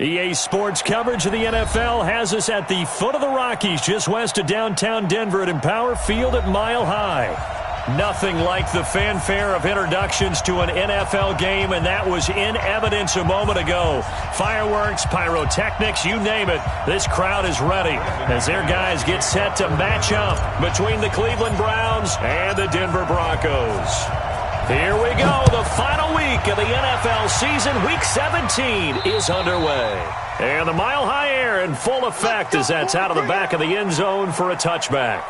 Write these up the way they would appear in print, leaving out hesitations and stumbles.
EA Sports coverage of the NFL has us at the foot of the Rockies, just west of downtown Denver at Empower Field at Mile High. Nothing like the fanfare of introductions to an NFL game, and that was in evidence a moment ago. Fireworks, pyrotechnics, you name it. This crowd is ready as their guys get set to match up between the Cleveland Browns and the Denver Broncos. Here we go. The final week of the NFL season. Week 17 is underway. And the Mile High air in full effect as that's out of the back of the end zone for a touchback.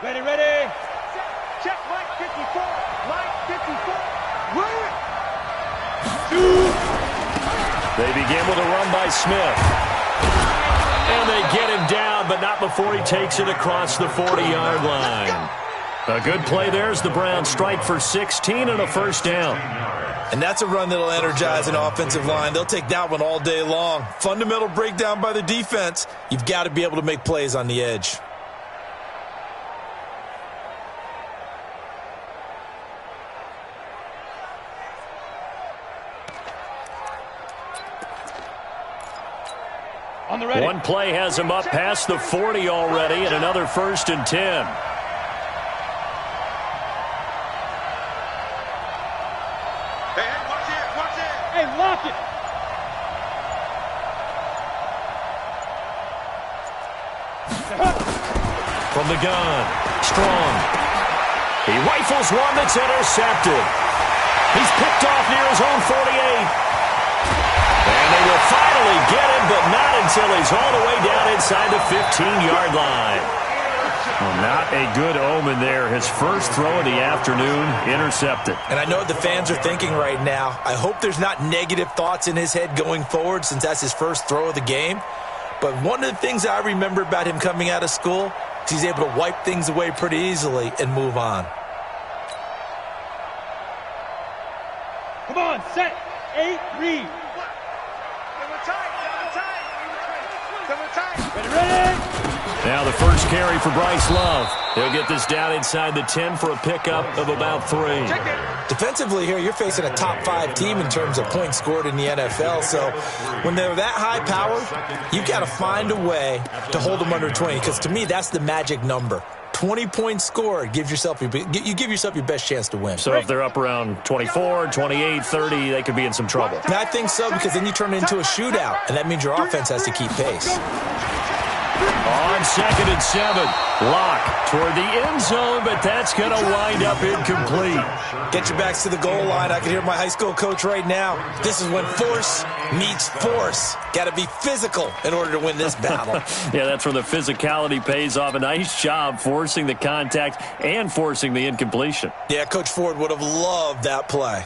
Ready, ready. Check, Mike 54. Mike 54. Where? They begin with a run by Smith. And they get him down, but not before he takes it across the 40-yard line. A good play there as the Browns strike for 16 and a first down. And that's a run that'll energize an offensive line. They'll take that one all day long. Fundamental breakdown by the defense. You've got to be able to make plays on the edge. One play has him up past the 40 already, and another 1st and 10. Hey, watch it, watch it. Hey, lock it. From the gun, Strong. He rifles one that's intercepted. He's picked off near his own 48. And they will finally get him, but not until he's all the way down inside the 15-yard line. Well, not a good omen there. His first throw of the afternoon intercepted. And I know what the fans are thinking right now. I hope there's not negative thoughts in his head going forward since that's his first throw of the game. But one of the things I remember about him coming out of school is he's able to wipe things away pretty easily and move on. Come on, set, 8, read. Ready, ready. Now the first carry for Bryce Love. He'll get this down inside the 10 for a pickup of about 3. Defensively here, you're facing a top 5 team in terms of points scored in the NFL. So when they're that high powered, you've got to find a way to hold them under 20. Because to me, that's the magic number. 20 points scored, you give yourself your best chance to win. So if they're up around 24, 28, 30, they could be in some trouble. And I think so, because then you turn it into a shootout, and that means your offense has to keep pace. On 2nd and 7, Locke toward the end zone, but that's going to wind up incomplete. Get your backs to the goal line. I can hear my high school coach right now. This is when force meets force. Got to be physical in order to win this battle. Yeah, that's where the physicality pays off. A nice job forcing the contact and forcing the incompletion. Yeah, Coach Ford would have loved that play.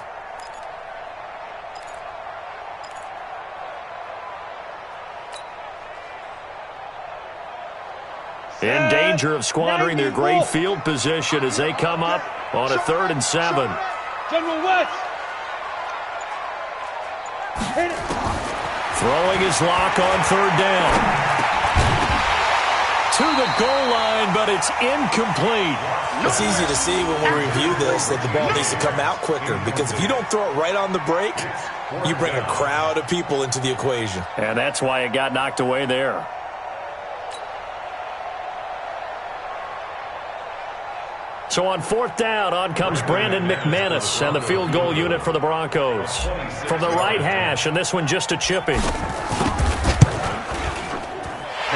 In danger of squandering their great field position as they come up on a 3rd and 7. General West. Hit it. Throwing his Lock on 3rd down. To the goal line, but it's incomplete. It's easy to see when we review this that the ball needs to come out quicker, because if you don't throw it right on the break, you bring a crowd of people into the equation. And that's why it got knocked away there. So on 4th down, on comes Brandon McManus and the field goal unit for the Broncos. From the right hash, and this one just a chipping.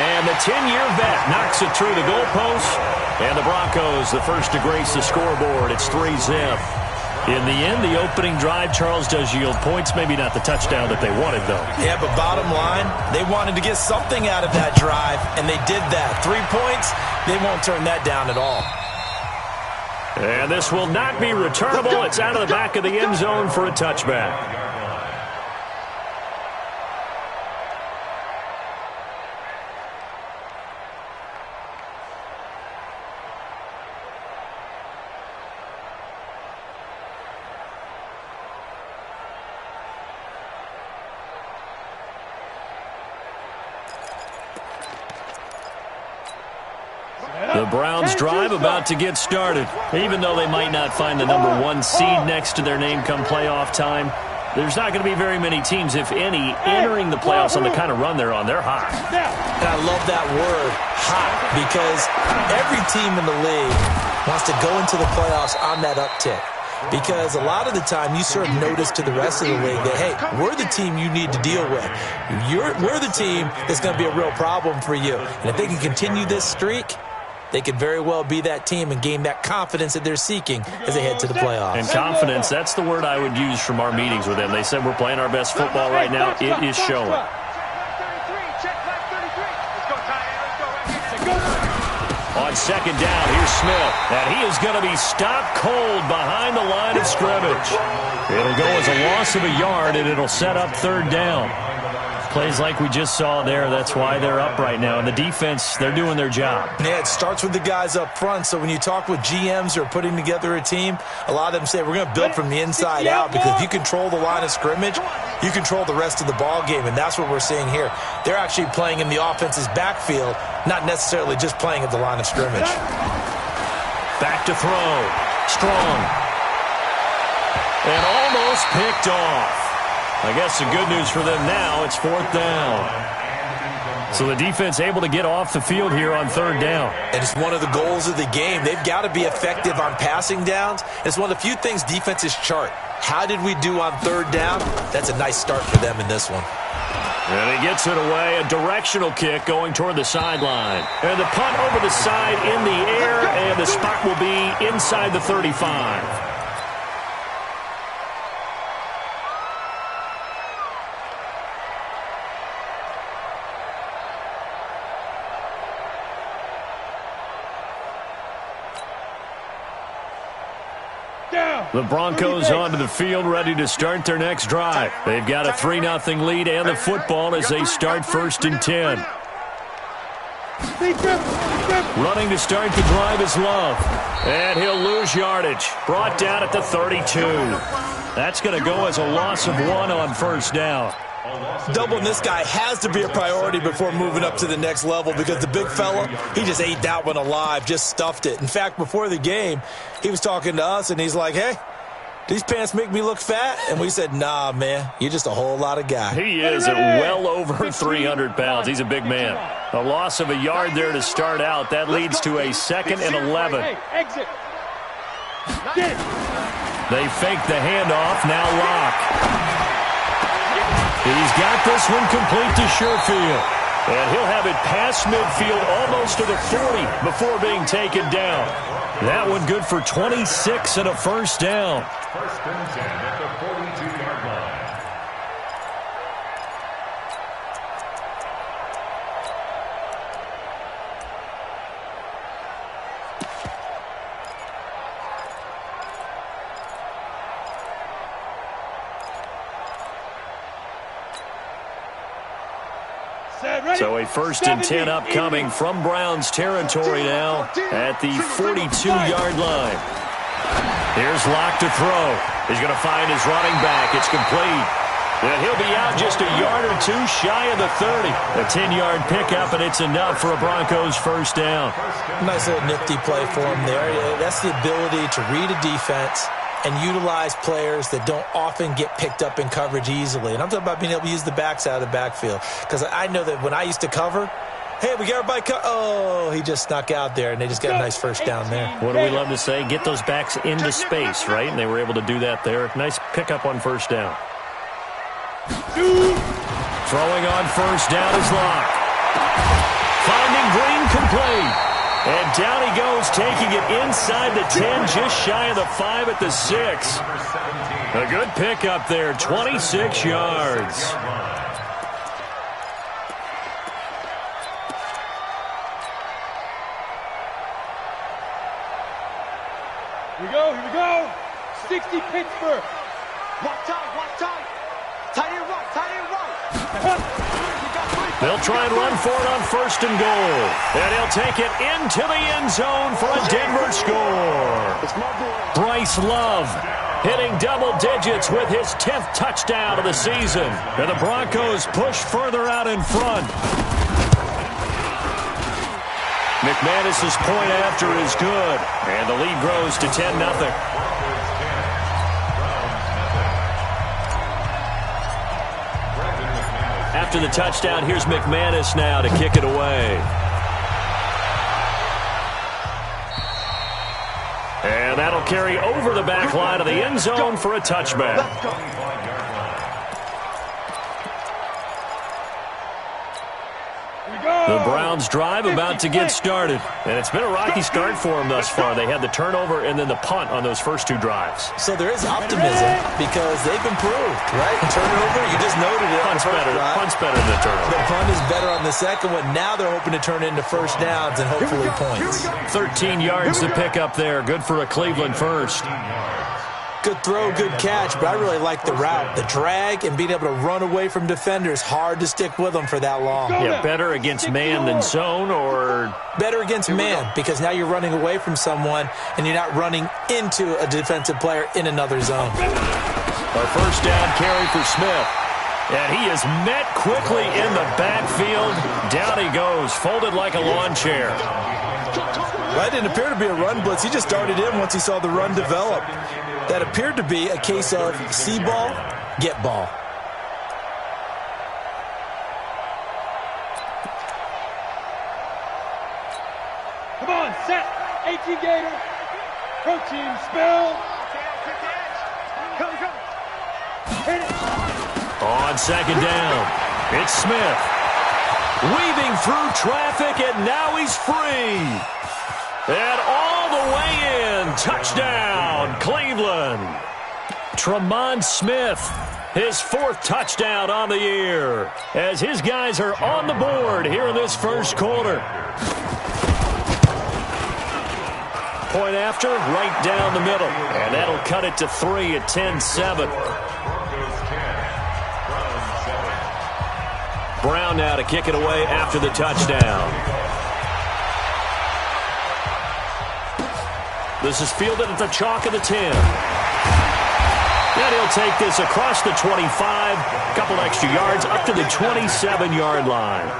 And the 10-year vet knocks it through the goalpost. And the Broncos, the first to grace the scoreboard. It's 3-zip. In the end, the opening drive, Charles, does yield points. Maybe not the touchdown that they wanted, though. Yeah, but bottom line, they wanted to get something out of that drive, and they did that. 3 points, they won't turn that down at all. And this will not be returnable. It's out of the back of the end zone for a touchback. The Browns drive about to get started. Even though they might not find the #1 seed next to their name come playoff time, there's not going to be very many teams, if any, entering the playoffs on the kind of run they're on. They're hot. And I love that word, hot, because every team in the league wants to go into the playoffs on that uptick. Because a lot of the time you serve notice to the rest of the league that, hey, we're the team you need to deal with. We're the team that's going to be a real problem for you. And if they can continue this streak, they could very well be that team and gain that confidence that they're seeking as they head to the playoffs. And confidence, that's the word I would use from our meetings with them. They said we're playing our best football right now. It is showing. On second down, here's Smith. And he is going to be stopped cold behind the line of scrimmage. It'll go as a loss of a yard, and it'll set up third down. Plays like we just saw there, that's why they're up right now. And the defense, they're doing their job. Yeah, it starts with the guys up front. So when you talk with GMs who are putting together a team, a lot of them say we're going to build from the inside out, because if you control the line of scrimmage, you control the rest of the ball game, and that's what we're seeing here. They're actually playing in the offense's backfield, not necessarily just playing at the line of scrimmage. Back to throw. Strong. And almost picked off. I guess the good news for them now, it's fourth down. So the defense able to get off the field here on third down. And it's one of the goals of the game. They've got to be effective on passing downs. It's one of the few things defenses chart. How did we do on third down? That's a nice start for them in this one. And he gets it away, a directional kick going toward the sideline. And the punt over the side in the air, and the spot will be inside the 35. The Broncos onto the field, ready to start their next drive. They've got a 3-0 lead and the football as they start 1st and 10. Running to start the drive is Love. And he'll lose yardage. Brought down at the 32. That's going to go as a loss of 1 on first down. Doubling this guy has to be a priority before moving up to the next level, because the big fella, he just ate that one alive, just stuffed it. In fact, before the game, he was talking to us, and he's like, hey, these pants make me look fat? And we said, nah, man, you're just a whole lot of guy. He is at well over 300 pounds. He's a big man. A loss of a yard there to start out. That leads to a 2nd and 11. They fake the handoff, now Locke. He's got this one complete to Sherfield. And he'll have it past midfield almost to the 40 before being taken down. That one good for 26 and a first down. First and 10 at the 42-yard line. So a 1st and 10 upcoming from Browns territory now at the 42-yard line. Here's Locke to throw. He's going to find his running back. It's complete. And he'll be out just a yard or two shy of the 30. A 10-yard pickup, and it's enough for a Broncos first down. Nice little nifty play for him there. That's the ability to read a defense and utilize players that don't often get picked up in coverage easily. And I'm talking about being able to use the backs out of the backfield. Because I know that when I used to cover, hey, we got everybody oh, he just snuck out there, and they just got a nice first down there. What do we love to say? Get those backs into space, right? And they were able to do that there. Nice pickup on first down. Throwing on first down is Locke. Finding Green complete. And down he goes, taking it inside the 10, just shy of the 5 at the 6. A good pickup there, 26 yards. Here we go. 60 Pittsburgh. Watch out. Tight end right. They'll try and run for it on 1st and goal. And he'll take it into the end zone for a Denver score. Bryce Love hitting double digits with his 10th touchdown of the season. And the Broncos push further out in front. McManus's point after is good. And the lead grows to 10-0. After the touchdown, here's McManus now to kick it away. And that'll carry over the back line of the end zone for a touchback. The Browns drive about to get started. And it's been a rocky start for them thus far. They had the turnover and then the punt on those first 2 drives. So there is optimism because they've improved, right? Turnover, you just noted it. Punt's better than the turnover. The punt is better on the second one. Now they're hoping to turn it into first downs and hopefully points. 13 yards to pick up there. Good for a Cleveland first. Good throw, good catch, but I really like the route. The drag and being able to run away from defenders, hard to stick with them for that long. Yeah, better against man than zone, or? Better against man, because now you're running away from someone and you're not running into a defensive player in another zone. A first down carry for Smith. And he is met quickly in the backfield. Down he goes, folded like a lawn chair. Well, that didn't appear to be a run blitz. He just started in once he saw the run develop. That appeared to be a case of see ball, get ball. Come on, set. 18 Gator. Protein spill. Go. Hit it. On second down, it's Smith. Weaving through traffic, and now he's free. And all the way in. Touchdown, Cleveland. Tremont Smith, his 4th touchdown on the year, as his guys are on the board here in this first quarter. Point after, right down the middle. And that'll cut it to 3 at 10-7. Brown now to kick it away after the touchdown. This is fielded at the chalk of the 10. And he'll take this across the 25, couple extra yards, up to the 27-yard line.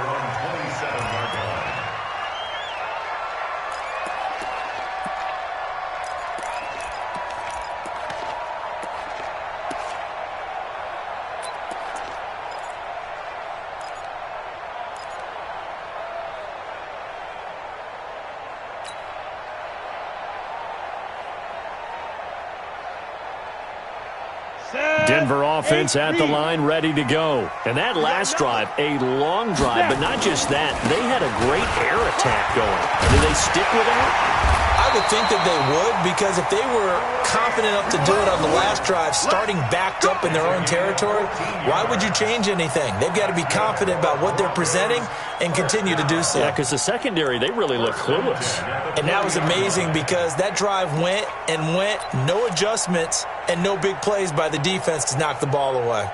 Denver offense at the line, ready to go. And that last drive, a long drive, but not just that. They had a great air attack going. Do they stick with that? I would think that they would, because if they were confident enough to do it on the last drive, starting backed up in their own territory, why would you change anything? They've got to be confident about what they're presenting and continue to do so. Yeah, because the secondary, they really look clueless. And that was amazing because that drive went and went, no adjustments, and no big plays by the defense to knock the ball away.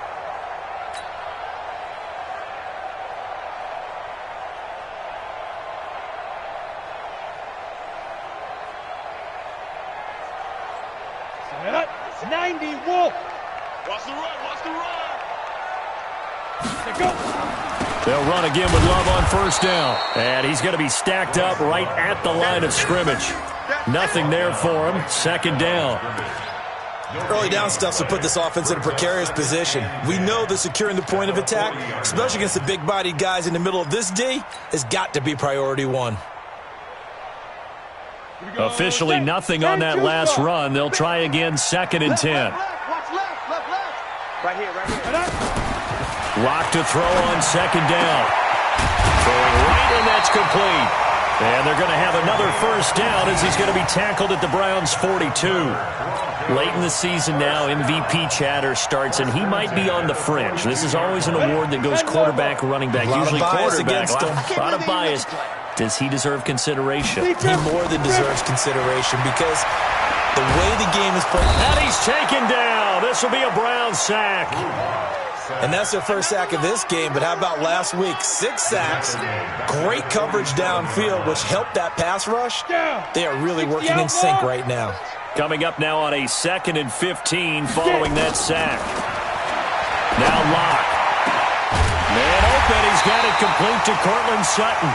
It's 90 Wolf. Watch the run. They go. They'll run again with Love on first down. And he's going to be stacked up right at the line of scrimmage. Nothing there for him. Second down. Early down stuff to put this offense in a precarious position. We know that securing the point of attack, especially against the big-bodied guys in the middle of this D, has got to be priority one. Officially nothing on that last run. They'll try again, 2nd and 10. Watch left. Right here. Lock to throw on 2nd down. Throwing right, and that's complete. And they're going to have another first down as he's going to be tackled at the Browns' 42. Late in the season now, MVP chatter starts, and he might be on the fringe. This is always an award that goes quarterback, running back, usually quarterback. A lot of bias. Does he deserve consideration? He more than deserves consideration because the way the game is played. And he's taken down. This will be a Brown sack. And that's their first sack of this game, but how about last week? 6 sacks, great coverage downfield, which helped that pass rush. They are really working in sync right now. Coming up now on a 2nd and 15 following that sack. Now Locke. Man open, he's got it complete to Cortland Sutton.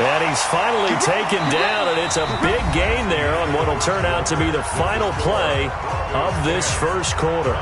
And he's finally taken down, and it's a big gain there on what will turn out to be the final play of this first quarter.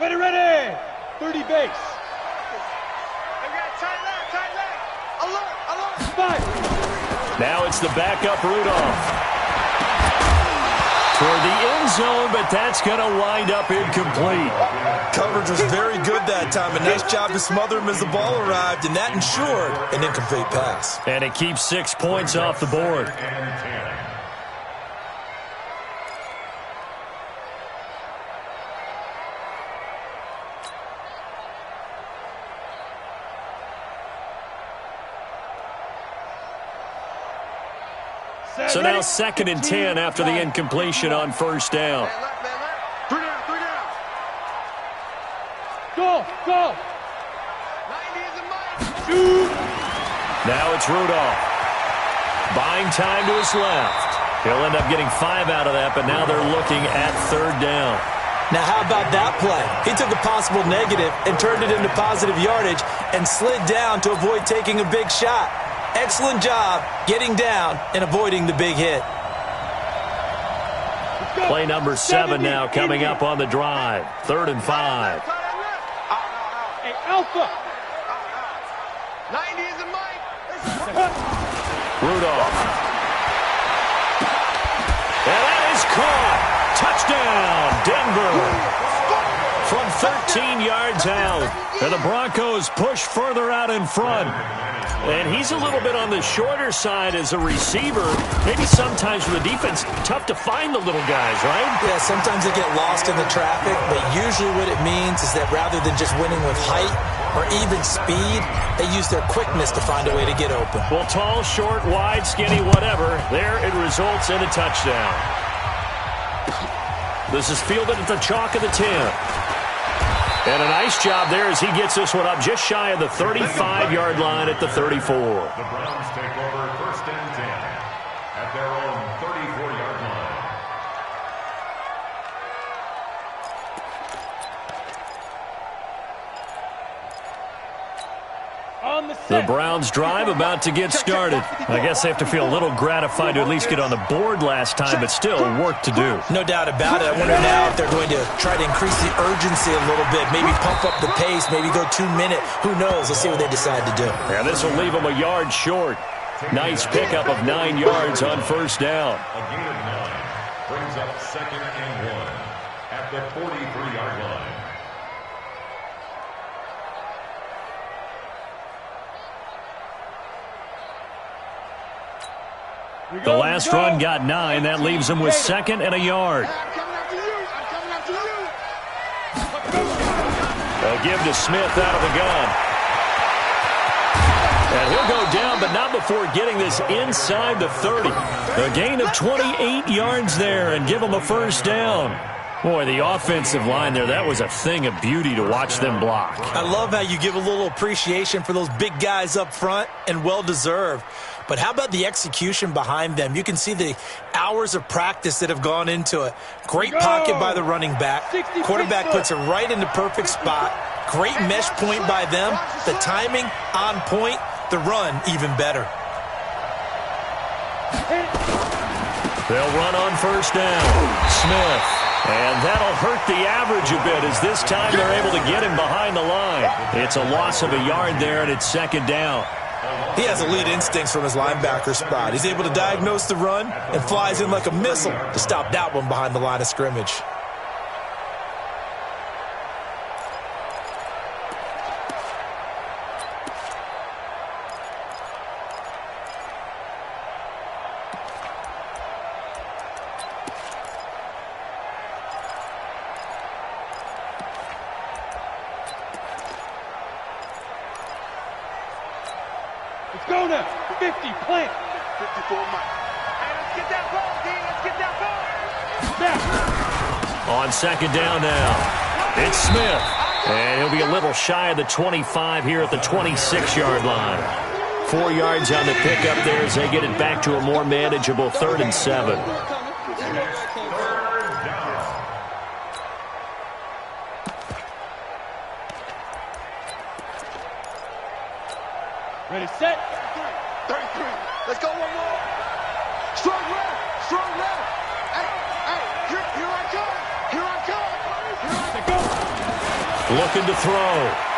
Ready. 30 base. Tight left. Alert. 5. Now it's the backup Rudolph. Toward the end zone, but that's going to wind up incomplete. Coverage was very good that time. A nice job to smother him as the ball arrived, and that ensured an incomplete pass. And it keeps 6 points off the board. So now 2nd and 10 after the incompletion on first down. Three down. Go. 90 is a mile. Shoot. Now it's Rudolph. Buying time to his left. He'll end up getting 5 out of that, but now they're looking at 3rd down. Now how about that play? He took a possible negative and turned it into positive yardage and slid down to avoid taking a big shot. Excellent job getting down and avoiding the big hit. Play number 7 now coming up on the drive. 3rd and 5. Hey, Alpha. 90 is a mile. Rudolph. And that is caught. Touchdown, Denver. From 13 yards out. And the Broncos push further out in front. And he's a little bit on the shorter side as a receiver. Maybe sometimes for the defense, tough to find the little guys, right? Yeah, sometimes they get lost in the traffic, but usually what it means is that rather than just winning with height or even speed, they use their quickness to find a way to get open. Well, tall, short, wide, skinny, whatever, there it results in a touchdown. This is fielded at the chalk of the 10. And a nice job there as he gets this one up just shy of the 35-yard line at the 34. The Browns take over 1st and 10 at their own 34-yard line. On the The set. Browns drive about to get started. I guess they have to feel a little gratified to at least get on the board last time, but still work to do. No doubt about it. I wonder now if they're going to try to increase the urgency a little bit, maybe pump up the pace, maybe go 2 minute. Who knows? Let's see what they decide to do. And this will leave them a yard short. Nice pickup of 9 yards on first down. A gain of 9 brings up 2nd and 1 at the 43-yard line. The last run got 9. That leaves him with 2nd and a yard. A give to Smith out of the gun. And he'll go down, but not before getting this inside the 30. A gain of 28 yards there and give him a first down. Boy, the offensive line there, that was a thing of beauty to watch them block. I love how you give a little appreciation for those big guys up front, and well-deserved. But how about the execution behind them? You can see the hours of practice that have gone into it. Great pocket by the running back. Quarterback puts it right in the perfect spot. Great mesh point by them. The timing on point. The run even better. They'll run on first down. Smith. And that'll hurt the average a bit as this time they're able to get him behind the line. It's a loss of a yard there, and it's 2nd down. He has elite instincts from his linebacker spot. He's able to diagnose the run and flies in like a missile to stop that one behind the line of scrimmage. Let's go now. 50, plant. 54 Mike. Hey, let's get that ball, D. Let's get that ball. Snap. On 2nd down now, it's Smith. And he'll be a little shy of the 25 here at the 26-yard line. 4 yards on the pickup there as they get it back to a more manageable 3rd and 7. Ready, set. 33. Let's go one more. Strong left. Strong left. Hey, here I come. Here I come. Here I come. Looking to throw.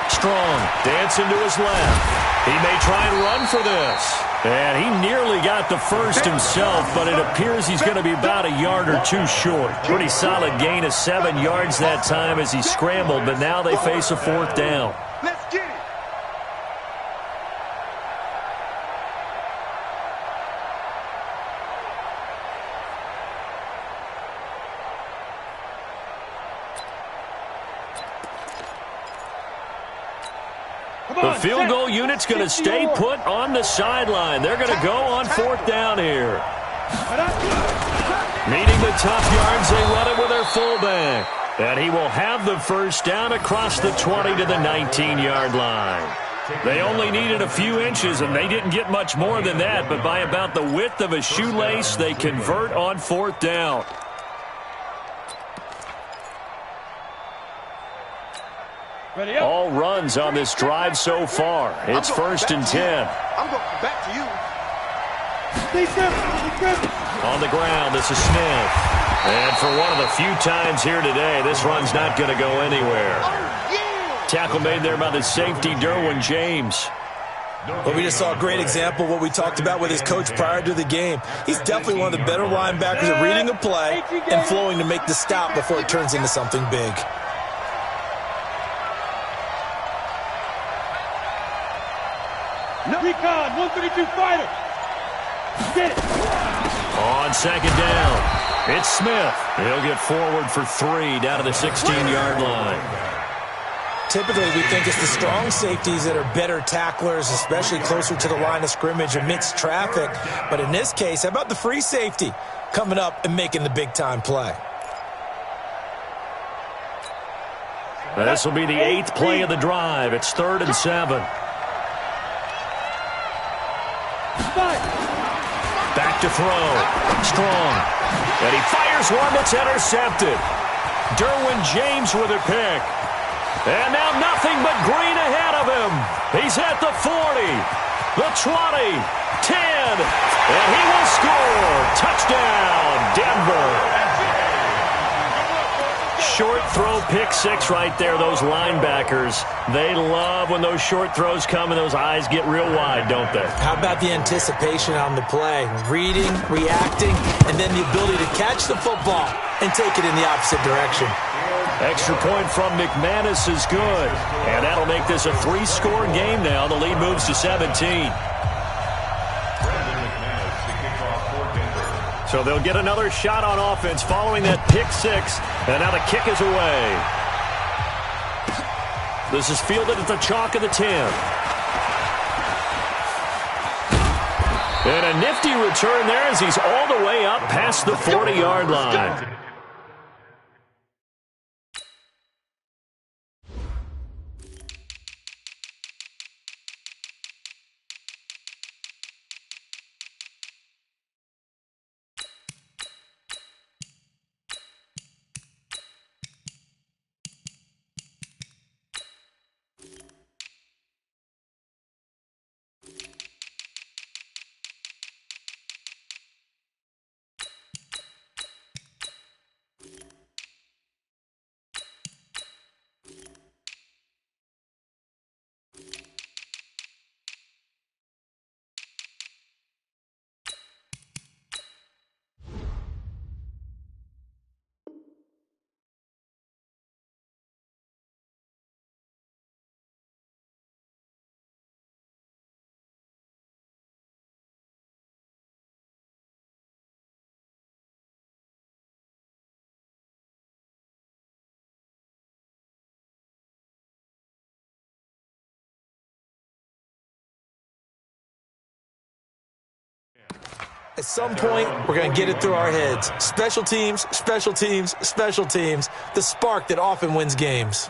Strong. Dancing to his left. He may try and run for this. And he nearly got the first himself, but it appears he's going to be about a yard or two short. Pretty solid gain of 7 yards that time as he scrambled, but now they face a 4th down. Let's get it. The field goal unit's going to stay put on the sideline. They're going to go on 4th down here. Needing the tough yards, they run it with their fullback. And he will have the first down across the 20 to the 19-yard line. They only needed a few inches, and they didn't get much more than that. But by about the width of a shoelace, they convert on 4th down. All runs on this drive so far. It's 1st and 10. I'm going back to you. On the ground, this is Smith. And for one of the few times here today, this run's not going to go anywhere. Tackle made there by the safety, Derwin James. Well, we just saw a great example of what we talked about with his coach prior to the game. He's definitely one of the better linebackers at reading a play and flowing to make the stop before it turns into something big. Recon, 132 fighter. Get it. On 2nd down, it's Smith. He'll get forward for 3 down to the 16-yard line. Typically, we think it's the strong safeties that are better tacklers, especially closer to the line of scrimmage amidst traffic. But in this case, how about the free safety coming up and making the big-time play? This will be the 8th play of the drive. It's 3rd and 7. Back to throw. Strong. And he fires one that's intercepted. Derwin James with a pick. And now nothing but green ahead of him. He's at the 40, the 20, 10, and he will score. Touchdown, Denver. Short throw, pick six right there. Those linebackers, they love when those short throws come and those eyes get real wide, don't they? How about the anticipation on the play? Reading, reacting, and then the ability to catch the football and take it in the opposite direction. Extra point from McManus is good. And that'll make this a three-score game now. The lead moves to 17. So they'll get another shot on offense following that pick six. And now the kick is away. This is fielded at the chalk of the 10. And a nifty return there as he's all the way up past the 40-yard line. At some point, we're going to get it through our heads. Special teams, special teams, special teams. The spark that often wins games.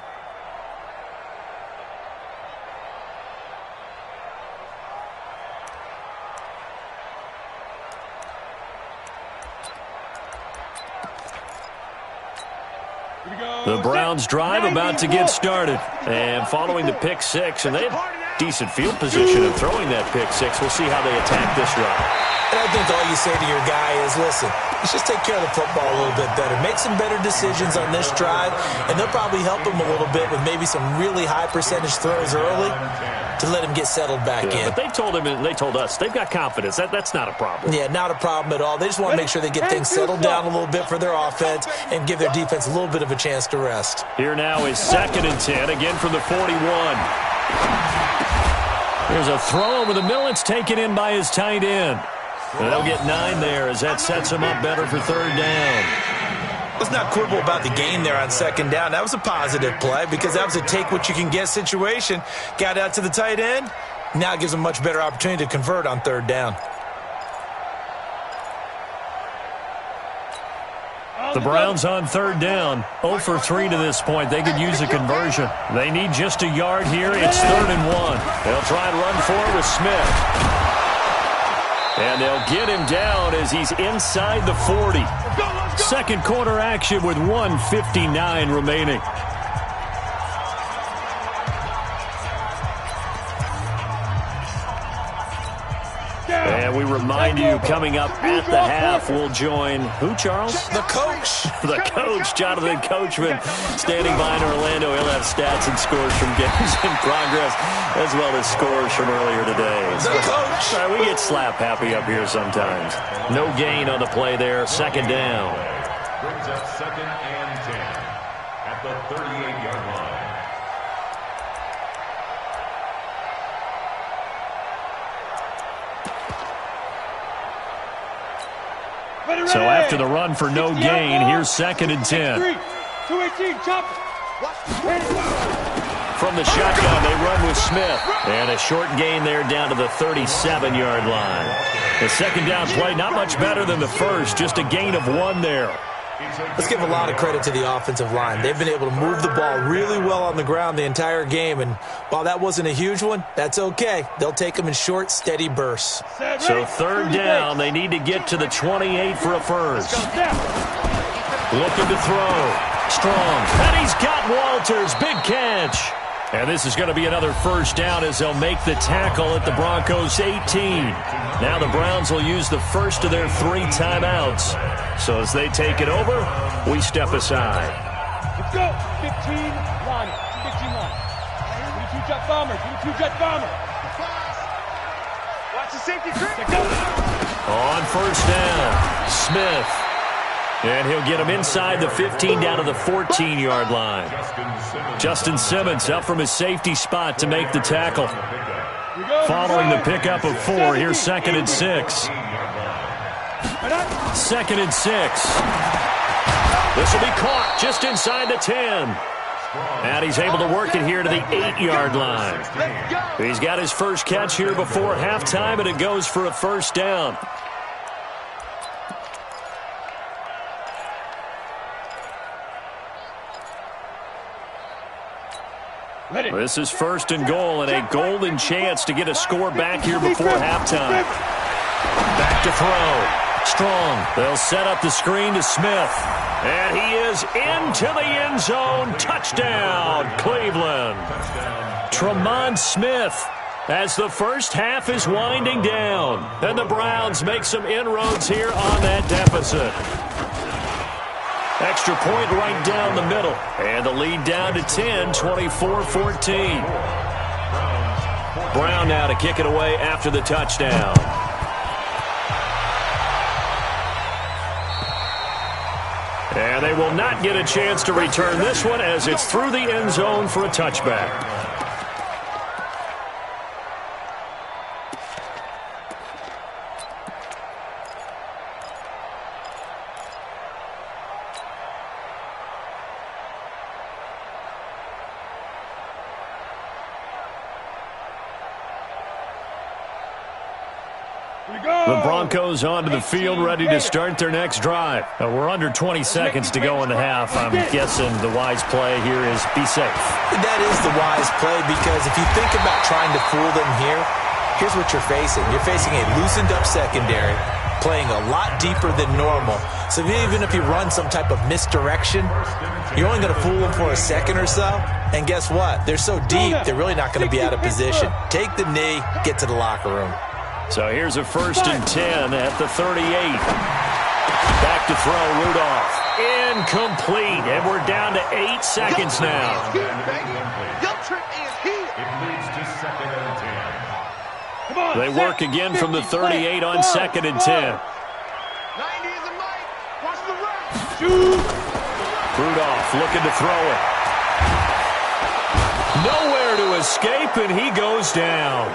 The Browns drive about to get started. And following the pick six, and they have decent field position in throwing that pick six. We'll see how they attack this drive. And I think all you say to your guy is, listen, let's just take care of the football a little bit better. Make some better decisions on this drive, and they'll probably help him a little bit with maybe some really high percentage throws early to let him get settled back in. But they told him and they told us they've got confidence. That's not a problem. Yeah, not a problem at all. They just want to make sure they get things settled down a little bit for their offense and give their defense a little bit of a chance to rest. Here now is 2nd and 10, again from the 41. There's a throw over the middle. It's taken in by his tight end. And they'll get 9 there as that sets him up better for 3rd down. Let's not quibble about the gain there on 2nd down. That was a positive play because that was a take-what-you-can-get situation. Got out to the tight end. Now gives him a much better opportunity to convert on 3rd down. The Browns on 3rd down. 0 for 3 to this point. They could use a conversion. They need just a yard here. It's 3rd and 1. They'll try and run for it with Smith. And they'll get him down as he's inside the 40. Second quarter action with 1:59 remaining. And we remind you, coming up at the half, we'll join who, Charles? The coach. The coach, Jonathan Coachman, standing by in Orlando. He'll have stats and scores from games in progress, as well as scores from earlier today. The coach. We get slap happy up here sometimes. No gain on the play there. 2nd down. Brings up 2nd and 10 at the 38-yard line. So after the run for no gain, here's 2nd and 10. 218, chop. From the shotgun, they run with Smith. And a short gain there down to the 37-yard line. The 2nd down play, not much better than the first, just a gain of 1 there. Let's give a lot of credit to the offensive line. They've been able to move the ball really well on the ground the entire game, and while that wasn't a huge one, that's okay. They'll take them in short, steady bursts. So 3rd down, they need to get to the 28 for a first. Looking to throw. Strong. And he's got Walters. Big catch. And this is going to be another first down as they'll make the tackle at the Broncos' 18. Now the Browns will use the first of their 3 timeouts. So as they take it over, we step aside. Let's go. 15 line. 15 line. Give me 2 jet bomber. Give me 2 jet bomber. Watch the safety creep. Let's go. On first down, Smith. And he'll get him inside the 15 down to the 14-yard line. Justin Simmons up from his safety spot to make the tackle. Following the pickup of 4, here's 2nd and 6. 2nd and 6. This will be caught just inside the 10. And he's able to work it here to the 8-yard line. He's got his first catch here before halftime, and it goes for a first down. This is 1st and goal, and a golden chance to get a score back here before halftime. Back to throw. Strong. They'll set up the screen to Smith. And he is into the end zone. Touchdown, Cleveland. Tremont Smith as the first half is winding down. And the Browns make some inroads here on that deficit. Extra point right down the middle. And the lead down to 10, 24-14. Brown now to kick it away after the touchdown. And they will not get a chance to return this one as it's through the end zone for a touchback. The Broncos onto the field, ready to start their next drive. We're under 20 seconds to go in the half. I'm guessing the wise play here is be safe. That is the wise play, because if you think about trying to fool them here, here's what you're facing. You're facing a loosened up secondary, playing a lot deeper than normal. So even if you run some type of misdirection, you're only going to fool them for a second or so. And guess what? They're so deep, they're really not going to be out of position. Take the knee, get to the locker room. So here's a 1st and 10 at the 38. Back to throw, Rudolph. Incomplete, and we're down to 8 seconds now. They work again from the 38 on 2nd and 10. Rudolph looking to throw it. Nowhere to escape, and he goes down.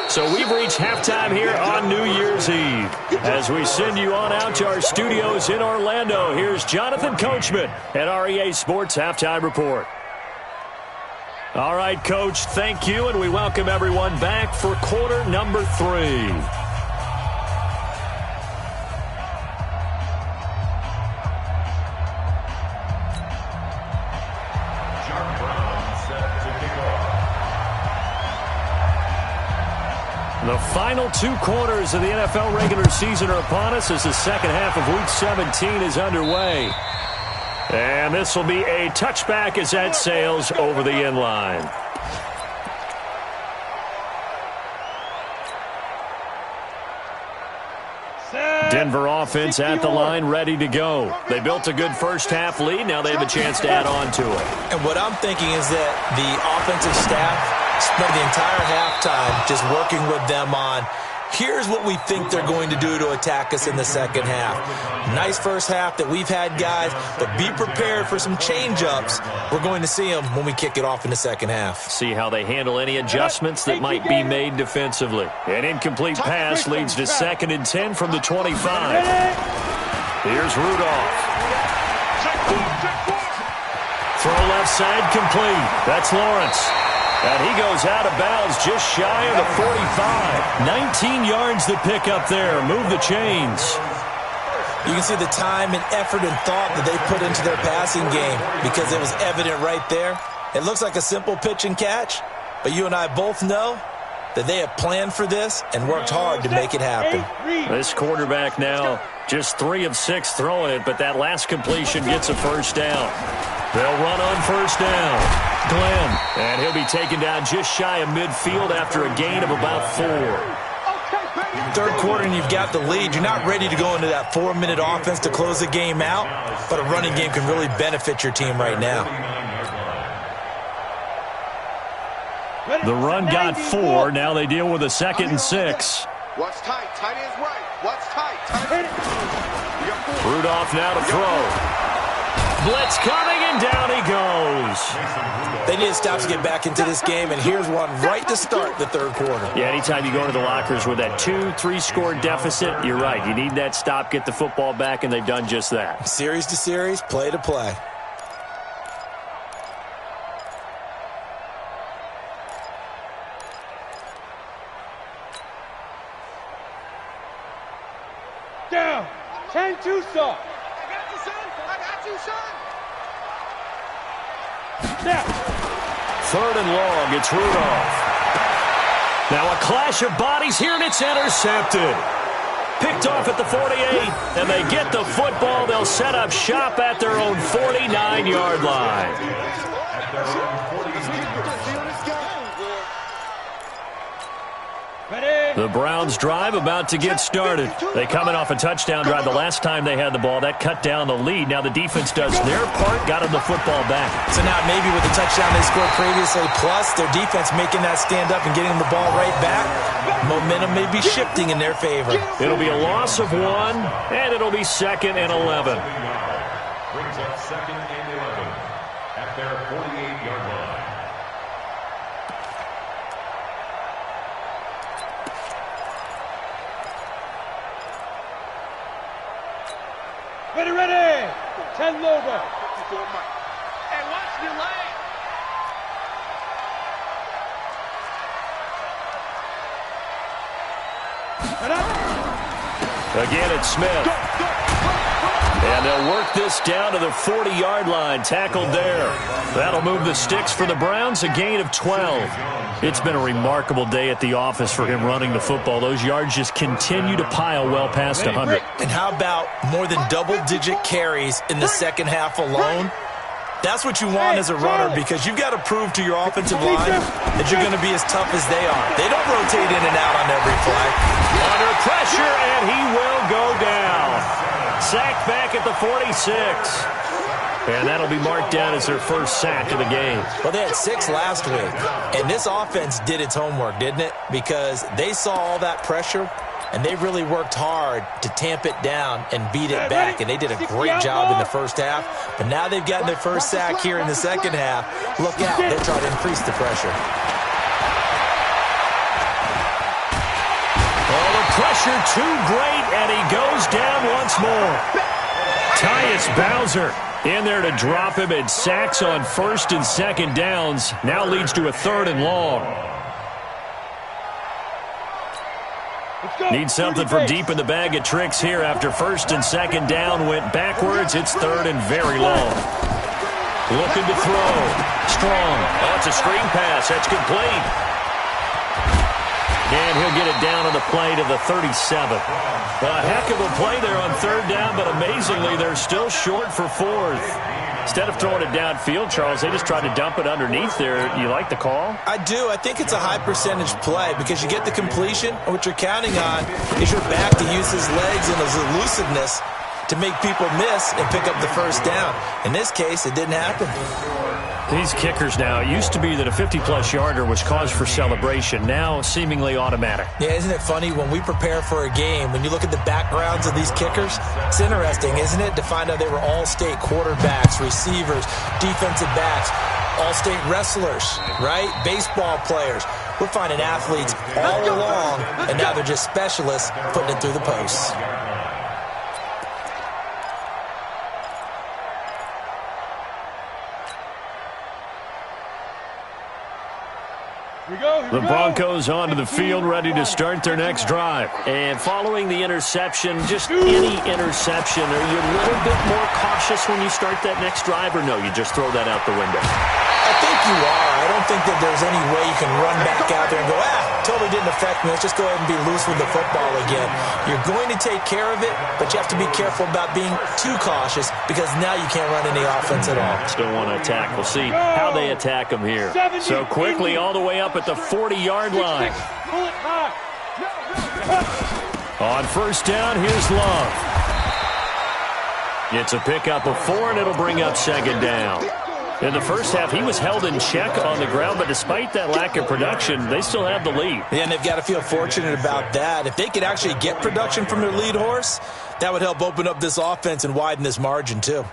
So we've reached halftime here on New Year's Eve. As we send you on out to our studios in Orlando, here's Jonathan Coachman at REA Sports Halftime Report. All right, Coach, thank you, and we welcome everyone back for quarter number 3. The final 2 quarters of the NFL regular season are upon us as the second half of Week 17 is underway. And this will be a touchback as that sails over the end line. Denver offense at the line, ready to go. They built a good first half lead. Now they have a chance to add on to it. And what I'm thinking is that the offensive staff spent the entire halftime just working with them on, here's what we think they're going to do to attack us in the second half. Nice first half that we've had, guys, but be prepared for some change-ups. We're going to see them when we kick it off in the second half. See how they handle any adjustments that might be made defensively. An incomplete pass leads to 2nd and 10 from the 25. Here's Rudolph. Throw left side complete. That's Lawrence. And he goes out of bounds just shy of the 45. 19 yards to pick up there. Move the chains. You can see the time and effort and thought that they put into their passing game because it was evident right there. It looks like a simple pitch and catch, but you and I both know that they have planned for this and worked hard to make it happen. This quarterback now just 3 of 6 throwing it, but that last completion gets a first down. They'll run on first down. Glenn, and he'll be taken down just shy of midfield after a gain of about 4. Third quarter and you've got the lead. You're not ready to go into that 4-minute offense to close the game out, but a running game can really benefit your team right now. The run got 4. Now they deal with a 2nd and 6. What's tight? Tight end's right. What's tight? Tight end. Rudolph now to throw. Blitz coming, and down he goes. They need to stop to get back into this game, and here's one right to start the third quarter. Yeah, anytime you go into the lockers with that 2-3 score deficit, you're right. You need that stop, get the football back, and they've done just that. Series to series, play to play. Down. 10-2, son. I got you, son. Now. 3rd and long, it's Rudolph. Now a clash of bodies here, and it's intercepted. Picked off at the 48, and they get the football. They'll set up shop at their own 49-yard line. The Browns drive about to get started. They coming off a touchdown drive the last time they had the ball. That cut down the lead. Now the defense does their part, got them the football back. So now maybe with the touchdown they scored previously, plus their defense making that stand up and getting the ball right back, momentum may be shifting in their favor. It'll be a loss of 1, and it'll be 2nd and 11. Brings up 2nd and 11 at their 48-yard line. Ready. 10 Lobo. Hey, watch your leg. Again, it's Smith. And they'll work this down to the 40-yard line. Tackled there. That'll move the sticks for the Browns, a gain of 12. It's been a remarkable day at the office for him running the football. Those yards just continue to pile well past 100. And how about more than double-digit carries in the second half alone? That's what you want as a runner, because you've got to prove to your offensive line that you're going to be as tough as they are. They don't rotate in and out on every play. Under pressure, and he will go down. Sacked back at the 46. And that'll be marked down as their first sack of the game. Well, they had 6 last week, and this offense did its homework, didn't it? Because they saw all that pressure, and they really worked hard to tamp it down and beat it back, and they did a great job in the first half. But now they've gotten their first sack here in the second half. Look out, they're trying to increase the pressure. Oh, the pressure too great, and he goes down once more. Tyus Bowser in there to drop him, and sacks on 1st and 2nd downs. Now leads to a 3rd and long. Need something from deep in the bag of tricks here after 1st and 2nd down went backwards. It's 3rd and very long. Looking to throw. Strong. Oh, it's a screen pass. That's complete. And he'll get it down on the play to the 37. A heck of a play there on 3rd down, but amazingly, they're still short for 4th. Instead of throwing it downfield, Charles, they just tried to dump it underneath there. You like the call? I do. I think it's a high percentage play because you get the completion, and what you're counting on is your back to use his legs and his elusiveness to make people miss and pick up the first down. In this case, it didn't happen. These kickers now, it used to be that a 50-plus yarder was cause for celebration. Now, seemingly automatic. Yeah, isn't it funny when we prepare for a game, when you look at the backgrounds of these kickers, it's interesting, isn't it, to find out they were all-state quarterbacks, receivers, defensive backs, all-state wrestlers, right? Baseball players. We're finding athletes all along, and now they're just specialists putting it through the posts. The Broncos onto the field, ready to start their next drive. And following the interception, just any interception, are you a little bit more cautious when you start that next drive, or no, you just throw that out the window? I think you are. I don't think that there's any way you can run back out there and go, totally didn't affect me. Let's just go ahead and be loose with the football again. You're going to take care of it, but you have to be careful about being too cautious because now you can't run any offense at all. Still want to attack. We'll see how they attack them here. So quickly all the way up at the 40-yard line. Pull it high. On first down, here's Love. It's a pickup of 4, and it'll bring up second down. In the first half, he was held in check on the ground, but despite that lack of production, they still have the lead. Yeah, and they've got to feel fortunate about that. If they could actually get production from their lead horse, that would help open up this offense and widen this margin, too.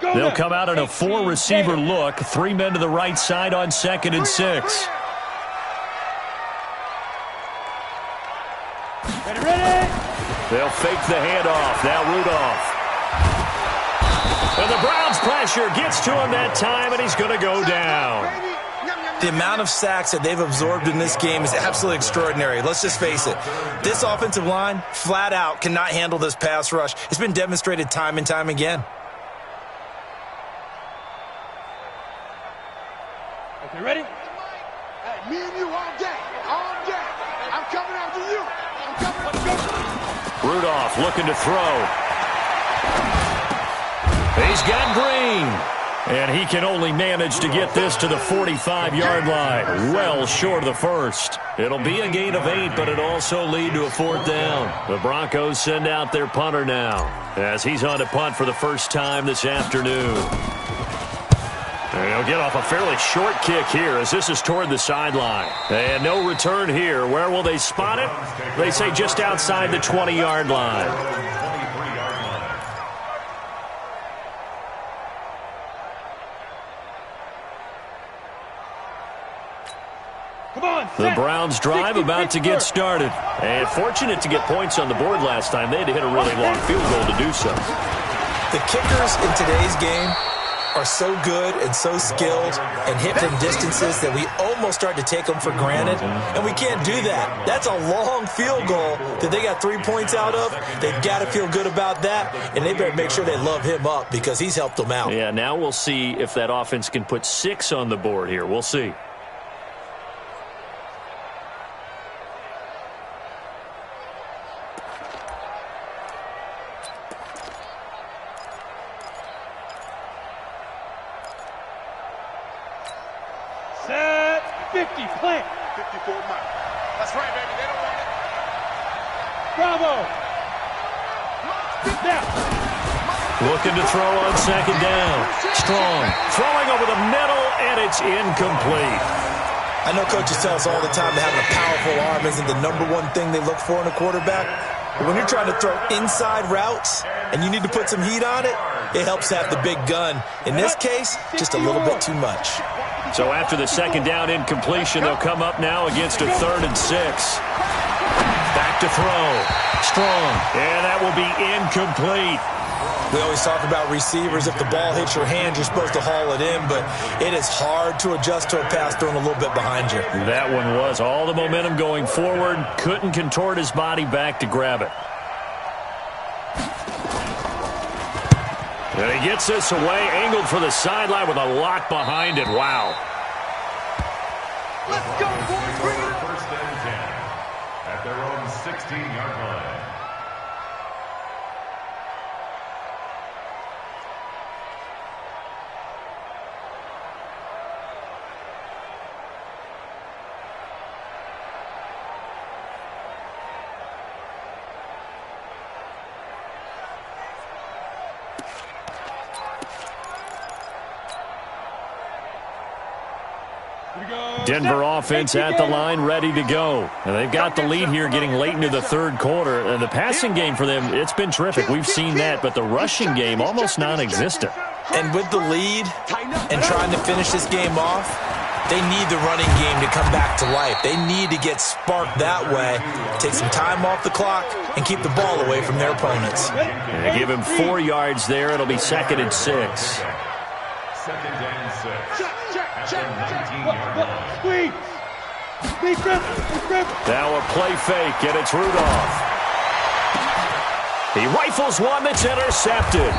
They'll come out in a 4-receiver look. 3 men to the right side on 2nd and 6. Ready? They'll fake the handoff. Now Rudolph. And the Browns' pressure gets to him that time, and he's going to go down. The amount of sacks that they've absorbed in this game is absolutely extraordinary. Let's just face it. This offensive line, flat out, cannot handle this pass rush. It's been demonstrated time and time again. Okay, ready? Hey, me and you all day. All day. I'm coming after you. I'm coming after you. Rudolph looking to throw. He's got Green. And he can only manage to get this to the 45-yard line. Well short of the first. It'll be a gain of 8, but it'll also lead to a 4th down. The Broncos send out their punter now, as he's on to punt for the first time this afternoon. And he'll get off a fairly short kick here, as this is toward the sideline. And no return here. Where will they spot it? They say just outside the 20-yard line. The Browns drive about to get started. And fortunate to get points on the board last time. They had to hit a really long field goal to do so. The kickers in today's game are so good and so skilled and hit from distances that we almost start to take them for granted. And we can't do that. That's a long field goal that they got 3 points out of. They've got to feel good about that, and they better make sure they love him up because he's helped them out. Yeah, now we'll see if that offense can put 6 on the board here. We'll see. Set 50, plant. 54 Mike. That's right, baby. They don't want it. Bravo. Now. Looking to throw on second down. Strong. Throwing over the middle, and it's incomplete. I know coaches tell us all the time that having a powerful arm isn't the #1 thing they look for in a quarterback. But when you're trying to throw inside routes and you need to put some heat on it, it helps to have the big gun. In this case, just a little bit too much. So after the second down incompletion, they'll come up now against a 3rd and 6. Back to throw. Strong. And that will be incomplete. We always talk about receivers. If the ball hits your hand, you're supposed to haul it in, but it is hard to adjust to a pass thrown a little bit behind you. That one was all the momentum going forward. Couldn't contort his body back to grab it. And he gets this away, angled for the sideline with a lot behind it. Wow. Let's go, boys. Bring it up. First and 10 at their own 16-yard line. Denver offense at the line, ready to go. And they've got the lead here getting late into the 3rd quarter. And the passing game for them, it's been terrific. We've seen that, but the rushing game almost non-existent. And with the lead and trying to finish this game off, they need the running game to come back to life. They need to get sparked that way, take some time off the clock, and keep the ball away from their opponents. And they give him 4 yards there. It'll be 2nd and 6. 2nd and 6. At the 19-yard line. Now a play fake, and it's Rudolph. He rifles one that's intercepted.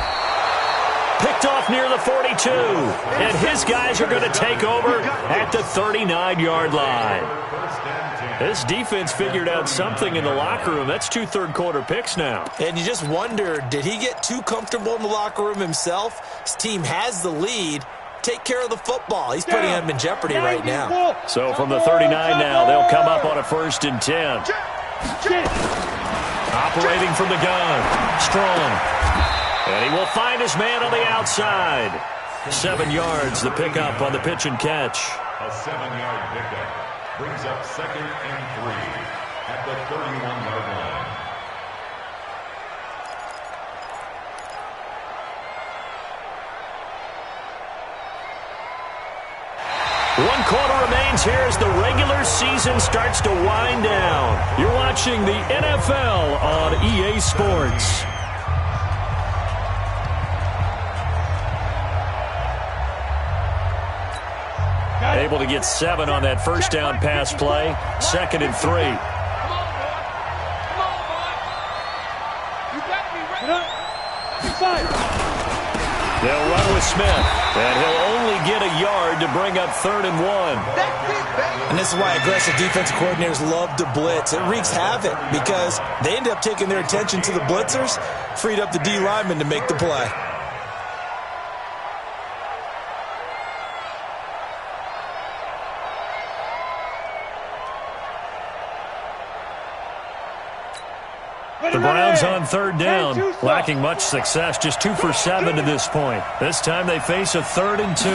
Picked off near the 42. And his guys are going to take over at the 39-yard line. This defense figured out something in the locker room. That's 2 third-quarter picks now. And you just wonder, did he get too comfortable in the locker room himself? His team has the lead. take care of the football. He's putting him in jeopardy right now. So from the 39 now, they'll come up on a 1st and 10. Operating from the gun. Strong. And he will find his man on the outside. 7 yards, the pickup on the pitch and catch. A 7-yard pickup brings up 2nd and 3 at the 31-yard line. One quarter remains here as the regular season starts to wind down. You're watching the NFL on EA Sports. Able to get 7 on that first down pass play. 2nd and 3. Come on, boy. You got to be ready. Inside. They'll run with Smith, and he'll only get a yard to bring up 3rd and 1. And this is why aggressive defensive coordinators love to blitz. It wreaks havoc because they end up taking their attention to the blitzers, freed up the D lineman to make the play. The Browns on 3rd down, lacking much success, just 2 for 7 to this point. This time they face a 3rd and 2.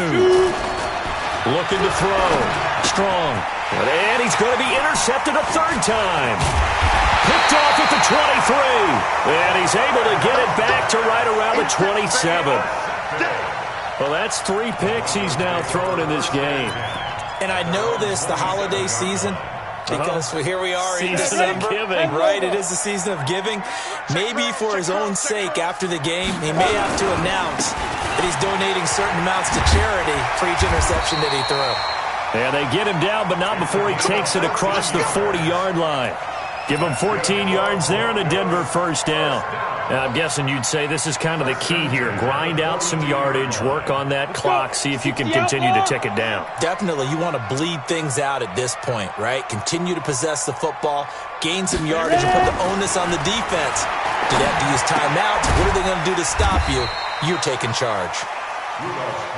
Looking to throw. Strong. And he's going to be intercepted a 3rd time. Picked off at the 23. And he's able to get it back to right around the 27. Well, that's 3 picks he's now thrown in this game. And I know this, the holiday season, because here we are in Season December, of giving. right? It is the season of giving. Maybe for his own sake after the game, he may have to announce that he's donating certain amounts to charity for each interception that he threw. And they get him down, but not before he takes it across the 40-yard line. Give him 14 yards there and a Denver 1st down. Now, I'm guessing you'd say this is kind of the key here. Grind out some yardage, work on that clock, see if you can continue to tick it down. Definitely, you want to bleed things out at this point, right? Continue to possess the football, gain some yardage, and put the onus on the defense. Do they have to use timeouts? What are they going to do to stop you? You're taking charge.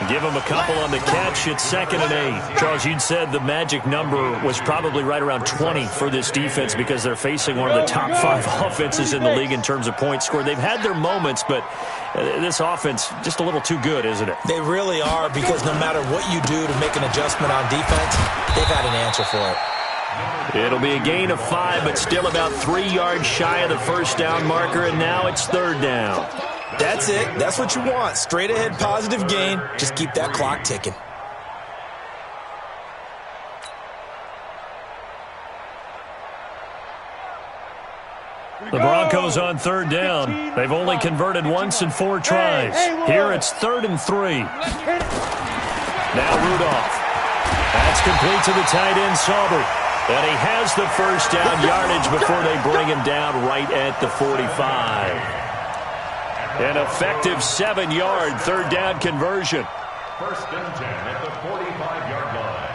Give him a couple on the catch. It's 2nd and 8. Charles, you'd said the magic number was probably right around 20 for this defense because they're facing one of the top 5 offenses in the league in terms of points scored. They've had their moments, but this offense just a little too good, isn't it? They really are, because no matter what you do to make an adjustment on defense, they've had an answer for it. It'll be a gain of 5, but still about 3 yards shy of the 1st down marker, and now it's 3rd down. That's it. That's what you want. Straight ahead positive gain. Just keep that clock ticking. The Broncos on 3rd down. They've only converted once in 4 tries. Here it's 3rd and 3. Now Rudolph. That's complete to the tight end, Sauber. And he has the 1st down yardage before they bring him down right at the 45. An effective 7-yard 3rd down conversion. 1st and 10 at the 45-yard line.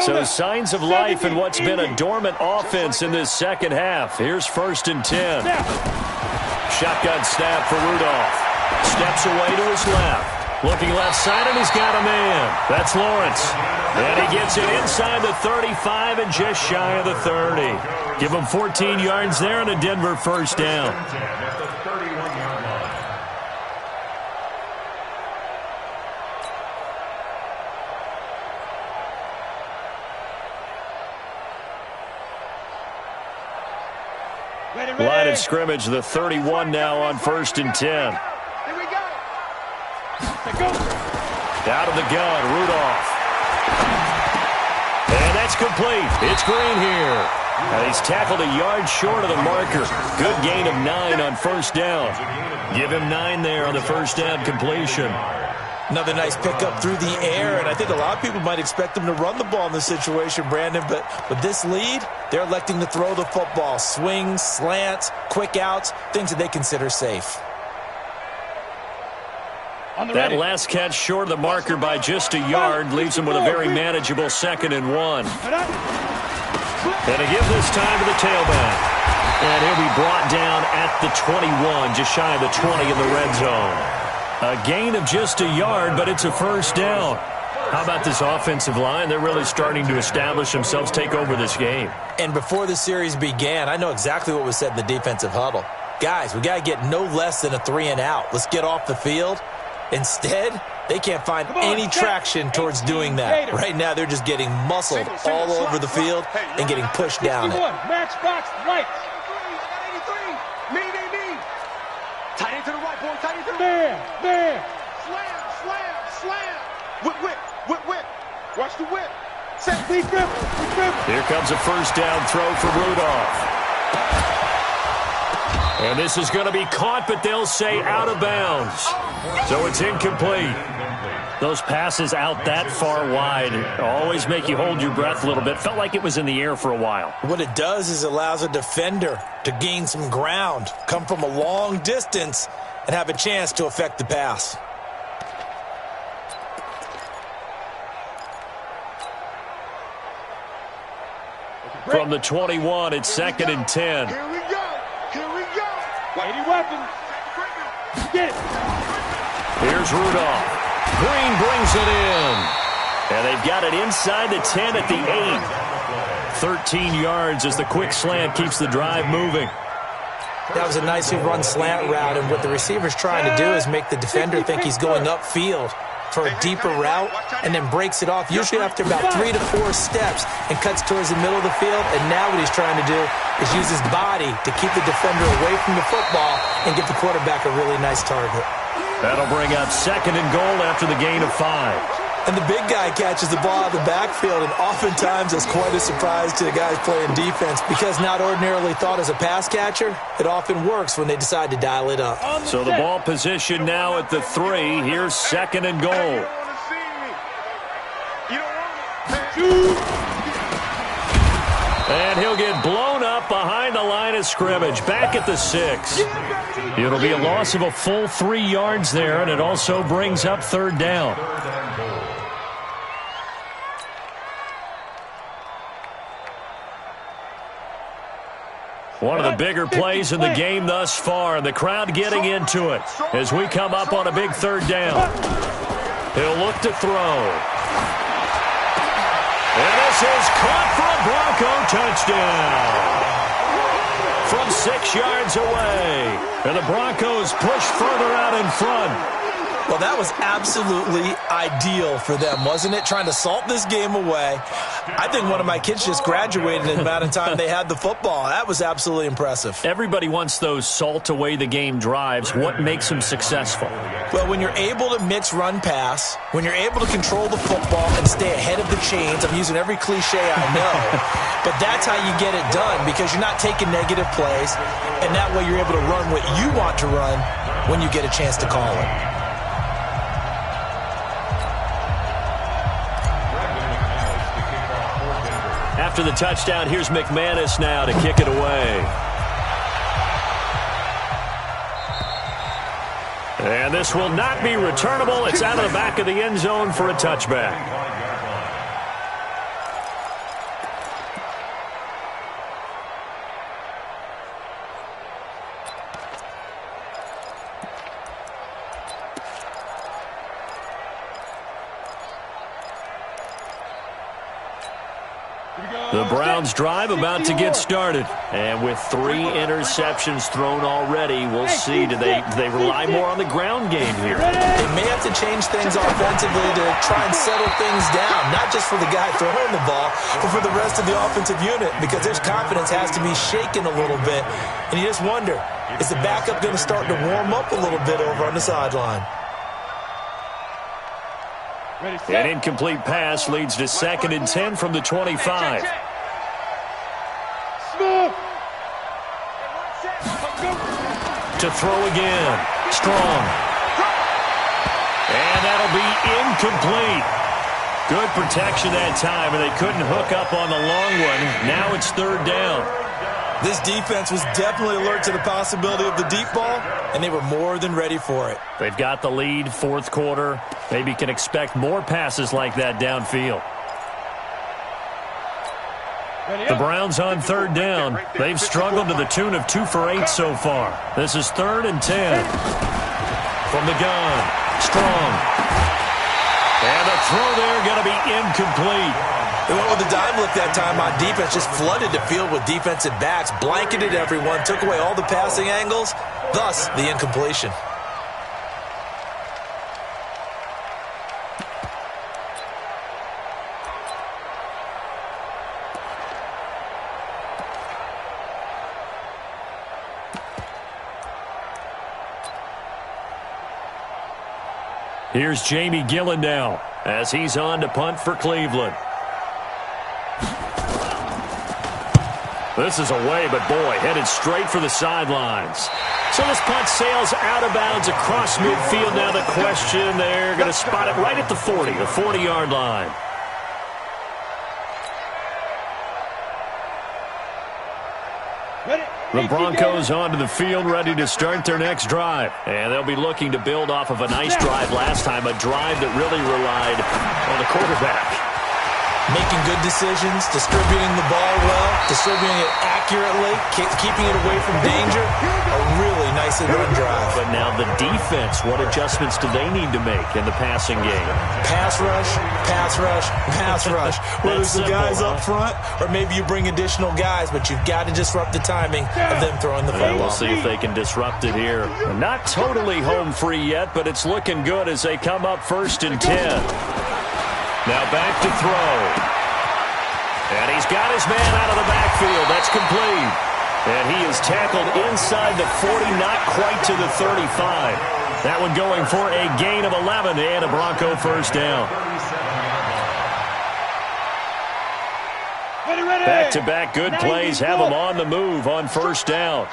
So signs of life in what's been a dormant offense in this 2nd half. Here's 1st and 10. Shotgun snap for Rudolph. Steps away to his left. Looking left side, and he's got a man. That's Lawrence. And he gets it inside the 35 and just shy of the 30. Give him 14 yards there and a Denver 1st down. At the 31-yard line. Line of scrimmage, the 31 now on 1st and 10. Here we go. Out of the gun, Rudolph. And that's complete. It's Green here. And he's tackled a yard short of the marker. Good gain of 9 on 1st down. Give him 9 there on the 1st down completion. Another nice pickup through the air, and I think a lot of people might expect them to run the ball in this situation, Brandon, but with this lead, they're electing to throw the football. Swings, slants, quick outs, things that they consider safe. That last catch short of the marker by just a yard leaves him with a very manageable 2nd and 1. And to give this time to the tailback. And he'll be brought down at the 21, just shy of the 20 in the red zone. A gain of just a yard, but it's a first down. How about this offensive line? They're really starting to establish themselves, take over this game. And before the series began, I know exactly what was said in the defensive huddle. Guys, we got to get no less than a 3-and-out. Let's get off the field. Instead, they can't find any traction towards doing that. Right now, they're just getting muscled all over the field and getting pushed down it. Match box right. Me. Tight end to the right, boy. Tight end to the right. Man. Slam. Whip. Watch the whip. Set. Please grip. Here comes a first down throw for Rudolph. And this is going to be caught, but they'll say out of bounds. So it's incomplete. Those passes out that far wide always make you hold your breath a little bit. Felt like it was in the air for a while. What it does is it allows a defender to gain some ground, come from a long distance, and have a chance to affect the pass. From the 21, it's 2nd and 10. Here we go. 80 weapons. Get it. Here's Rudolph. Green brings it in. And they've got it inside the 10 at the 8. 13 yards as the quick slant keeps the drive moving. That was a nicely run slant route, and what the receiver's trying to do is make the defender think he's going upfield for a deeper route, and then breaks it off, usually after about 3 to 4 steps, and cuts towards the middle of the field. And now what he's trying to do is use his body to keep the defender away from the football and give the quarterback a really nice target. That'll bring up 2nd and goal after the gain of 5. And the big guy catches the ball out of the backfield, and oftentimes it's quite a surprise to the guys playing defense, because not ordinarily thought as a pass catcher, it often works when they decide to dial it up. So the ball position now at the 3. Here's 2nd and goal. And he'll get blown up behind the line of scrimmage, back at the 6. It'll be a loss of a full 3 yards there, and it also brings up 3rd down. One of the bigger plays in the game thus far, and the crowd getting into it as we come up on a big 3rd down. He'll look to throw. And this is caught for a Bronco touchdown. From 6 yards away. And the Broncos push further out in front. Well, that was absolutely ideal for them, wasn't it? Trying to salt this game away. I think one of my kids just graduated in the amount of time they had the football. That was absolutely impressive. Everybody wants those salt away the game drives. What makes them successful? Well, when you're able to mix run-pass, when you're able to control the football and stay ahead of the chains, I'm using every cliche I know, but that's how you get it done, because you're not taking negative plays, and that way you're able to run what you want to run when you get a chance to call it. After the touchdown, here's McManus now to kick it away. And this will not be returnable. It's out of the back of the end zone for a touchback. The Browns drive about to get started. And with 3 interceptions thrown already, we'll see. Do they rely more on the ground game here? They may have to change things offensively to try and settle things down, not just for the guy throwing the ball, but for the rest of the offensive unit, because their confidence has to be shaken a little bit. And you just wonder, is the backup going to start to warm up a little bit over on the sideline? An incomplete pass leads to 2nd and 10 from the 25. To throw again. Strong. And that'll be incomplete. Good protection that time, and they couldn't hook up on the long one. Now it's 3rd down. This defense was definitely alert to the possibility of the deep ball, and they were more than ready for it. They've got the lead, fourth quarter. Maybe can expect more passes like that downfield. The Browns on third down. They've struggled to the tune of 2 for 8 so far. This is 3rd and 10. From the gun, Strong. And the throw there going to be incomplete. They went with the dime look that time on defense, just flooded the field with defensive backs, blanketed everyone, took away all the passing angles, thus the incompletion. Here's Jamie Gillen now as he's on to punt for Cleveland. This is away, but boy, headed straight for the sidelines. So this punt sails out of bounds across midfield. Now the question, they're going to spot it right at the 40, the 40-yard line. The Broncos onto the field, ready to start their next drive. And they'll be looking to build off of a nice drive last time, a drive that really relied on the quarterback. Making good decisions, distributing the ball well, distributing it accurately, keeping it away from danger. A really nicely run drive. But now the defense, what adjustments do they need to make in the passing game? Pass rush, pass rush, pass rush. Whether it's the guys up front or maybe you bring additional guys, but you've got to disrupt the timing of them throwing the football. We'll see if they can disrupt it here. Not totally home free yet, but it's looking good as they come up 1st and 10. Now back to throw. And he's got his man out of the backfield. That's complete. And he is tackled inside the 40, not quite to the 35. That one going for a gain of 11 and a Bronco first down. Back-to-back good plays have them on the move on first down.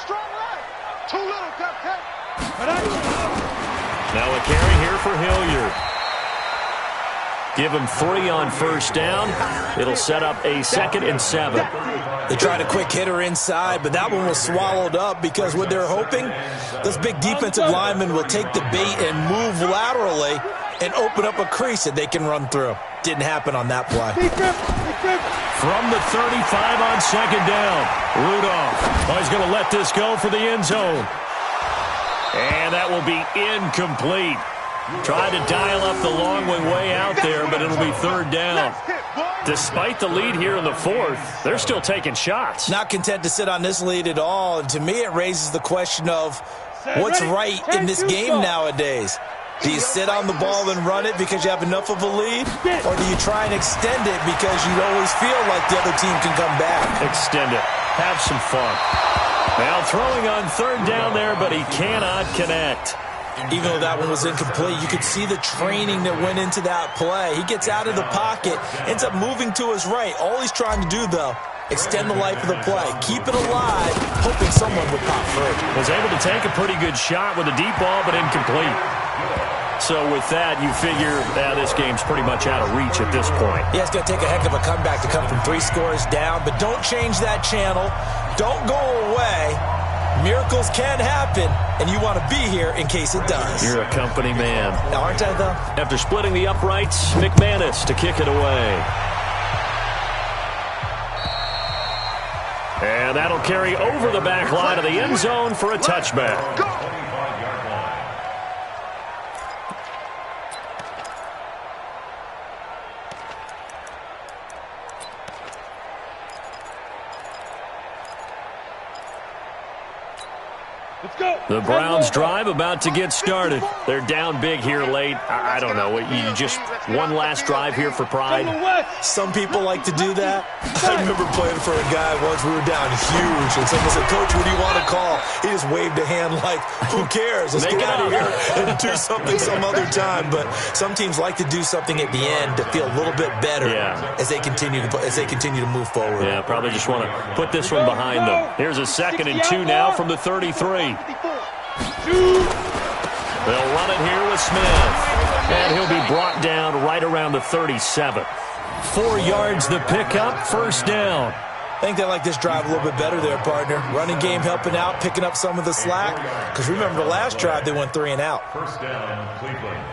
Now a carry here for Hilliard. Give him 3 on first down. It'll set up a 2nd and 7. They tried a quick hitter inside, but that one was swallowed up because what they're hoping, those big defensive linemen will take the bait and move laterally and open up a crease that they can run through. Didn't happen on that play. From the 35 on 2nd down, Rudolph. Oh, he's going to let this go for the end zone. And that will be incomplete. Tried to dial up the long way out there, but it'll be 3rd down. Despite the lead here in the 4th, they're still taking shots. Not content to sit on this lead at all. And to me, it raises the question of what's right in this game nowadays. Do you sit on the ball and run it because you have enough of a lead? Or do you try and extend it because you always feel like the other team can come back? Extend it. Have some fun. Now throwing on 3rd down there, but he cannot connect. Even though that one was incomplete, you could see the training that went into that play. He gets out of the pocket, ends up moving to his right. All he's trying to do, though, extend the life of the play. Keep it alive, hoping someone would pop free. Was able to take a pretty good shot with a deep ball, but incomplete. So with that, you figure this game's pretty much out of reach at this point. Yeah, it's going to take a heck of a comeback to come from 3 scores down, but don't change that channel. Don't go away. Miracles can happen, and you want to be here in case it does. You're a company man. Aren't I, though? After splitting the uprights, McManus to kick it away. And that'll carry over the back line of the end zone for a touchback. The Browns drive about to get started. They're down big here late. I don't know. You just one last drive here for pride? Some people like to do that. I remember playing for a guy once. We were down huge, and someone said, "Coach, what do you want to call?" He just waved a hand like, "Who cares? Let's get out of here and do something some other time." But some teams like to do something at the end to feel a little bit better as they continue to move forward. Yeah, probably just want to put this one behind them. Here's a 2nd and 2 now from the 33. They'll run it here with Smith. And he'll be brought down right around the 37. 4 yards the pickup, first down. I think they like this drive a little bit better there, partner. Running game helping out, picking up some of the slack. Because remember, the last drive, they went 3 and out. First down, Cleveland.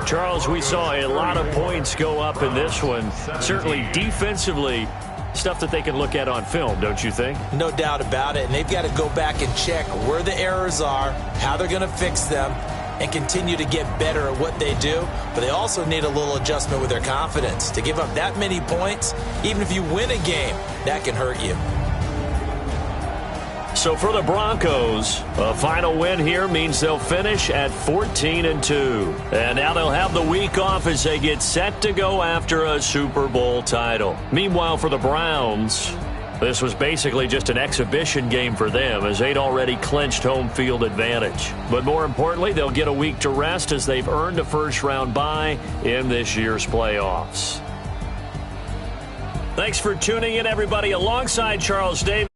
Charles, we saw a lot of points go up in this one. Certainly defensively, stuff that they can look at on film, don't you think? No doubt about it. And they've got to go back and check where the errors are, how they're going to fix them, and continue to get better at what they do. But they also need a little adjustment with their confidence. To give up that many points, even if you win a game, that can hurt you. So for the Broncos, a final win here means they'll finish at 14-2. And now they'll have the week off as they get set to go after a Super Bowl title. Meanwhile, for the Browns, this was basically just an exhibition game for them as they'd already clinched home field advantage. But more importantly, they'll get a week to rest as they've earned a first-round bye in this year's playoffs. Thanks for tuning in, everybody, alongside Charles Davis.